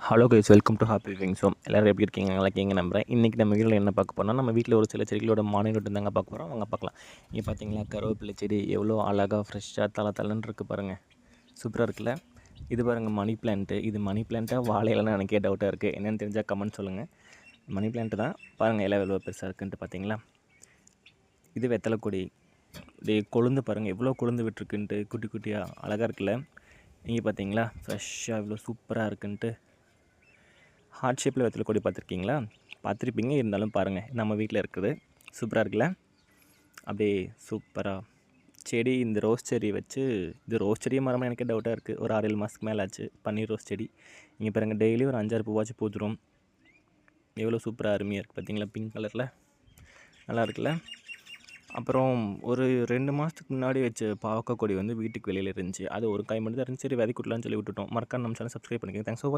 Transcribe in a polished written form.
Hello guys, welcome to happy living. எல்லோரும் எப்படி இருக்கீங்க? நல்லா இருக்கீங்க நம்புறேன். இன்றைக்கி நம்ம வீட்டில் என்ன பார்க்க போனால், நம்ம வீட்டில் ஒரு சில செடிகளோட மார்னிங் ரொட்டீன் தாங்க பார்க்க போகிறோம். வாங்க பார்க்கலாம். இங்கே பார்த்தீங்களா, கருவேப்பிலை செடி எவ்வளோ அழகாக ஃப்ரெஷ்ஷாக தலன்னு இருக்குது பாருங்கள். சூப்பராக இருக்குல்ல? இது பாருங்கள் மணி பிளான்ட்டு. இது மணி பிளான்ட்டாக வாழையிலன்னு எனக்கே டவுட்டாக இருக்குது. என்னென்னு தெரிஞ்சால் கமெண்ட் சொல்லுங்கள். மணி பிளான்ட்டு தான் பாருங்கள், எல்லாம் எவ்வளோ பெருசாக இருக்குன்ட்டு பார்த்தீங்களா. இது வெத்தலை கொடி. இப்படி கொழுந்து பாருங்கள், எவ்வளோ கொழுந்து விட்டுருக்குன்ட்டு குட்டி குட்டியாக அழகாக இருக்குல்ல. இங்கே பார்த்தீங்களா ஃப்ரெஷ்ஷாக இவ்வளோ சூப்பராக இருக்குன்ட்டு. ஹார்ட் ஷேப்பில் வெத்தலை கொடி பார்த்துருக்கீங்களா? பார்த்துருப்பீங்க, இருந்தாலும் பாருங்கள், நம்ம வீட்டில் இருக்குது. சூப்பராக இருக்குல்ல? அப்படியே சூப்பராக செடி. இந்த ரோஸ் செடி வச்சு, இது ரோஸ் செடியே மரமாக எனக்கே டவுட்டாக இருக்குது. ஒரு 6-7 மாதத்துக்கு மேலே ஆச்சு பன்னீர் ரோஸ் செடி. இங்கே பாருங்கள், டெய்லி ஒரு 5-6 பூவாச்சும் பூத்துரும். எவ்வளோ சூப்பராக அருமையாக இருக்குது பார்த்தீங்களா, பிங்க் கலரில். நல்லா இருக்குல்ல? அப்புறம் ஒரு 2 மாதத்துக்கு முன்னாடி வச்ச பாவக்காய் கொடி வந்து வீட்டுக்கு வெளியில் இருந்துச்சு. அது ஒரு காய் மட்டும் தான் இருந்துச்சு. சரி விதைக்குட்டலான்னு சொல்லி விட்டுட்டோம். மறக்காம நம்ம சேனல் சப்ஸ்கிரைப் பண்ணிக்கோங்க. Thanks for